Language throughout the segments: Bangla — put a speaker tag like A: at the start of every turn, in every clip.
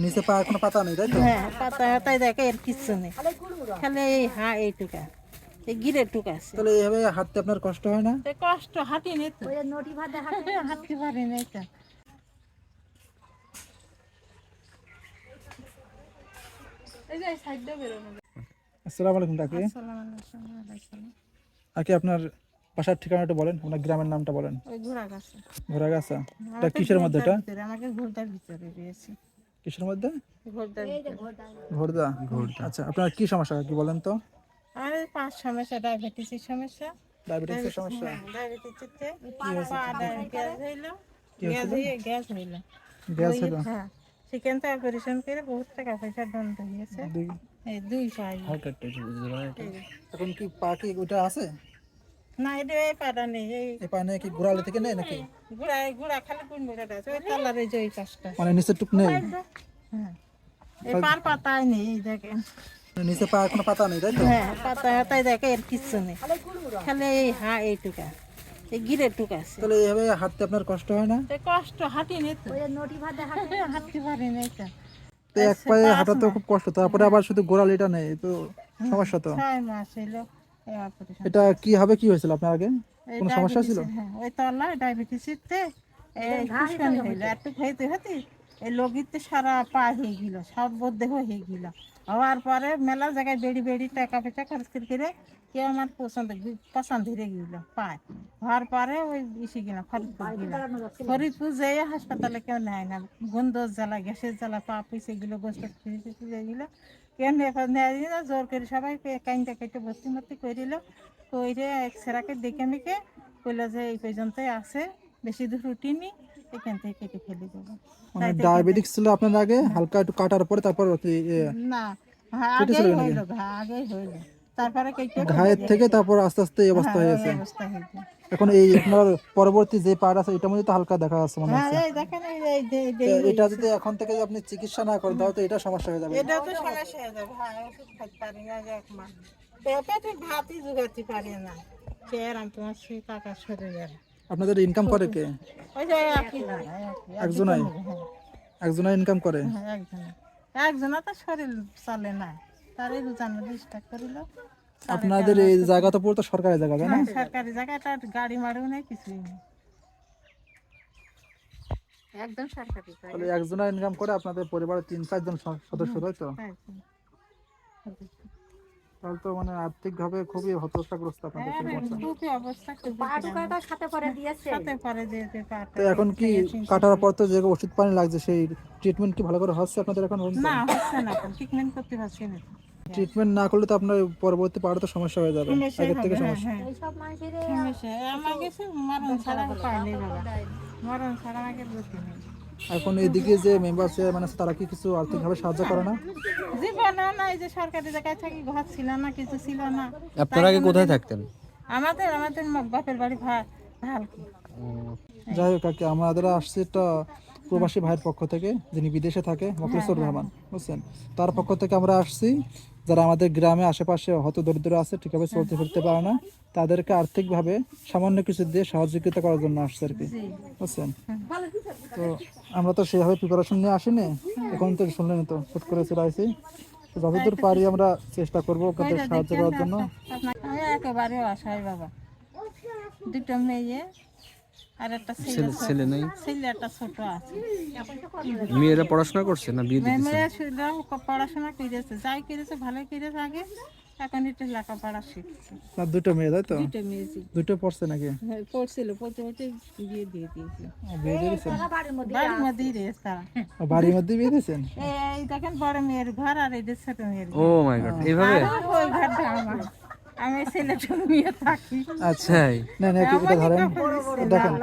A: নিচে পা কোনো পাতা নেই, তাই তো?
B: হ্যাঁ, পাতা হাতায় দেখে এর কিচ্ছু নেই, খালি এই এইটুকা, এই গিরের টুকা আছে।
A: তাহলে এইভাবে হাঁটতে আপনার কষ্ট হয় না?
B: তো কষ্ট, হাঁটি নেই তো, হাঁটতে পারি নাই তো। এই যে সাইডটা বেরোনো।
A: আসসালামু আলাইকুম কাকি। কাকি আপনার বাসার ঠিকানাটা বলেন, আপনার গ্রামের নামটা বলেন।
B: ওই ঘোড়াগাছা।
A: ঘোড়াগাছা। এটা কিসের মধ্যে? এটা
B: আমাকে ঘোড়ার ভিতরে দিয়েছে।
A: কিসের মধ্যে?
B: ঘোড়ার ভিতরে।
A: ঘোড়দা। আচ্ছা, আপনার কি সমস্যা কি বলেন তো?
B: আরে 5 সমস্যা, ডায়াবেটিসের সমস্যা।
A: ডায়াবেটিসের সমস্যা?
B: ডায়াবেটিসে গ্যাস হইলো, গ্যাস হইলো।
A: গ্যাস হলো?
B: হ্যাঁ, সেখান থেকে অপারেশন করে বহুত টাকা পয়সা দণ্ড হয়েছে। এই 2 পাই।
A: এখন কি পা কি ওটা আছে?
B: না, এটা এই পাটা নেই।
A: এই পা নিয়ে কি গোড়ালি থেকে নেই নাকি?
B: গুড়া খালি কোন মুড়াটা আছে, ওই তলার এই যে ওই পাশটা।
A: মানে নিচের টুক নেই?
B: হ্যাঁ, এই পার পাতায় নেই, এই দেখেন।
A: নিচে পা কোনো পাতা নেই, তাই তো?
B: হ্যাঁ, পাতা হাতায় দেখে এর কিচ্ছু নেই, খালি এই এইটুকা, এই গিরের টুকা আছে।
A: তাহলে এইভাবে হাঁটতে আপনার কষ্ট হয় না?
B: তো কষ্ট, হাঁটি নেই তো, হাঁটতে পারি নাই তো।
A: তো এক পায়ে হাঁটা তো খুব কষ্ট, তারপরে আবার শুধু গোড়ালিটা নেই, তো সমস্যা তো।
B: 6 মাস হইলো এই অপারেশন।
A: এটা কি হবে, কি হয়েছিল আপনার আগে? কোনো সমস্যা ছিল?
B: হ্যাঁ, ওই তলা ডায়াবেটিসিতে এই ফুসকানি হইলো, একটু খাইতে হতে এই লগিতে সারা পা হয়ে গেল, সব দেহ হয়ে গেল। হওয়ার পরে মেলা জায়গায় বেড়ি বেড়ি টাকা পয়সা খরচ করে কেউ আমার পছন্দ ধরে গেল পায়। হওয়ার পরে ওই এসে গেলাম ফরিদপুর গেলাম, ফরিদপুর যেয়ে হাসপাতালে কেউ নেয় না, গন্ধ জ্বালা, গ্যাসের জ্বালা, পা পিছিয়ে গেলো, গোষ্ঠ পিছিয়ে গেলো, কেউ নেয় না। জোর করে সবাই কাইনটা কেটে ভর্তি মর্তি করিল, কইরে এক্সরাকে দেখে মিকে কইলো যে এই পর্যন্তই আছে, বেশি দূর রুটিনি, এখান থেকে কেটে ফেলে দেবো।
A: মানে ডায়াবেটিস ছিল আপনার আগে, হালকা একটু কাটার পরে তারপর
B: না, আগেই হইলো, আগেই হইলো, তারপরে
A: ঘায়ের থেকে তারপর আস্তে আস্তে এই অবস্থা হয়েছে।
B: অবস্থা হয়েছে।
A: এখন এই আপনার পরবর্তী যে পার্ট আছে এটার মধ্যে তো হালকা দেখা যাচ্ছে মনে
B: হ্যাঁ,
A: হচ্ছে।
B: এই দেখেন,
A: এটা যদি এখন থেকে আপনি চিকিৎসা না করেন তাহলে তো এটা সমস্যা হয়ে যাবে।
B: এটা তো সমস্যা হয়ে যাবে। হ্যাঁ, ওষুধ খাইতে পারি না, যে 1 মাস পেটে ভাতই জোগাতে পারি না, চেয়ারাম তোমার সেই টাকা সরে যাবে।
A: আপনাদের ইনকাম করে কে?
B: ওই যে
A: একজনাই? একজনাই ইনকাম করে?
B: একজনা তো শরীর চলে না, তারই রোজানো 20 টাকা করিল।
A: আপনাদের এই জায়গা তো পুরো তো সরকারি জায়গা, তাই না?
B: সরকারি জায়গা, এটা গাড়ি মারিও নেই, কিছুই নেই, একদম সরকারি জায়গা।
A: তাহলে একজনা ইনকাম করে আপনাদের পরিবারের 3-4 জন সদস্য, তাই তো? তাহলে তো মানে আর্থিক ভাবে খুবই হতাশাগ্রস্ত আপনাদের সমস্যা।
B: খুবই অবস্থা, সাথে পরে দিয়েছে।
A: তো এখন কি কাটার পর তো যে ওষুধ পানি লাগছে সেই ট্রিটমেন্ট কি ভালো করে হচ্ছে আপনাদের এখন?
B: না, হচ্ছে না, ট্রিটমেন্ট করতে পারছি না।
A: ট্রিটমেন্ট না করলে তো আপনার পরবর্তী পাড়ে তো সমস্যা হয়ে যাবে, আগের থেকে সমস্যা।
B: আমার কাছে মরণ ছাড়া উপায় নেই বাবা, মরণ ছাড়া আমাকে গতি নেই।
A: এখন এইদিকে যে মেম্বার চেয়ারম্যান আছে তারা কি কিছু আর্থিকভাবে সাহায্য করে না?
B: জীবনও না, এই যে সরকারি জায়গায় থাকি, ঘর ছিল না, কিছু ছিল না।
C: আপনারা আগে কোথায় থাকতেন?
B: আমাদের বাপের বাড়ি ভাল কি।
A: যাই হোক কাকি, আমাদের আসছে একটা প্রবাসী ভাইয়ের পক্ষ থেকে, যিনি বিদেশে থাকে, মোখলেসুর রহমান, বুঝছেন, তার পক্ষ থেকে আমরা আসছি। যারা আমাদের গ্রামে আশেপাশে হত দরিদ্র আছে, ঠিকভাবে চলতে ফিরতে পারে না, তাদেরকে আর্থিকভাবে সামান্য কিছু দিয়ে সহযোগিতা করার জন্য আসছে আর কি, বুঝছেন। তো আমরা তো সেভাবে প্রিপারেশন নিয়ে আসিনি, এখন তো শুনলেন তো হুট করে চলে আসি। তো যতদূর পারি আমরা চেষ্টা করবো ওদের সাহায্য করার জন্য।
B: আমি একেবারে অসহায় বাবা, 2টা মেয়ে আর একটা
C: ছেলে নাই?
B: ছেলে একটা ছোট আছে।
C: মেয়েরা পড়াশোনা করছে না বিয়ে দিয়েছে?
B: মেয়ে পড়াশোনা করেছে, যাই করেছে ভালোই করেছে আগে, এখন একটু লেখাপড়া শিখছে।
A: আর 2টা মেয়ে, তাই তো?
B: 2টা মেয়ে
A: 2টো পড়ছে নাকি?
B: পড়ছিল, পড়তে পড়তে বিয়ে দিয়ে দিয়েছে।
A: বিয়ে দিয়েছেন?
B: বাড়ির মধ্যেই রয়েছে তারা।
A: বাড়ির মধ্যে বিয়ে দিয়েছেন?
B: এই দেখেন, বড় মেয়ের ঘর আর এই যে ছোট মেয়ের
C: ও
B: ঘর।
C: মাই গড, এইভাবে?
B: আর ওই ঘরটা আমার, আমি ছেলেটা মেয়ে থাকি।
A: আচ্ছা, না না এটা ধরেন, দেখেন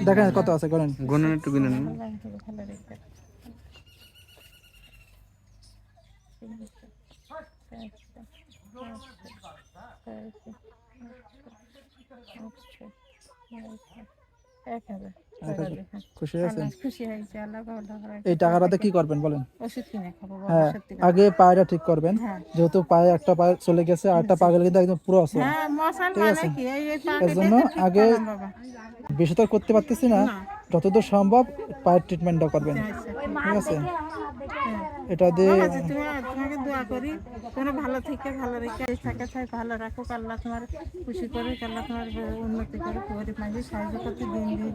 A: দেখেন কত আছে, করেন
C: গণনা একটু গুনেন।
B: ভালো রেখে
A: খুশি আছেন?
B: খুশি হয়েছে, আল্লাহ ভালো রাখে।
A: এই টাকাটাতে কি করবেন বলেন?
B: ওষুধ কিনে খাবো বাবা,
A: হ্যাঁ,
B: সত্যি কথা।
A: আগে পায়েটা ঠিক করবেন,
B: হ্যাঁ।
A: যেহেতু পায়ে একটা পায়ে চলে গেছে, আরেকটা পা গেলে কিন্তু একদম পুরো আছে।
B: হ্যাঁ, মশাল
A: ঠিক
B: মানে
A: আছে,
B: কি, এই পা
A: এর
B: কেটে
A: জন্য
B: তো ঠিক
A: আগে
B: করলাম বাবা।
A: বেশি তো আর করতে পারতেছি না,
B: না।
A: যতদূর সম্ভব পায়ের ট্রিটমেন্টটা করবেন,
B: আচ্ছা,
A: ঠিক আছে? এটা দিয়ে
B: বাবাজি, তোমাকে দোয়া করি, তোমরা ভালো থেকে ভালো রেখে থাকে ভালো রাখো, আল্লাহ তোমার খুশি করে, আল্লাহ তোমার উন্নতি করে, গরিব মানুষ সাহায্য করতে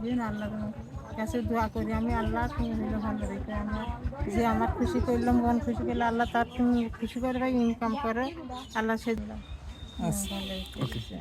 B: দিন আল্লাহ তোমার কাছে দোয়া করি আমি, আল্লাহ তুমি হইলে ভালো রেখে আমার যে আমার খুশি করলাম, মন খুশি করলে আল্লাহ তার তুমি খুশি করে ইনকাম করো, আল্লাহ সে
A: আচ্ছা।
B: ভালো রেখে।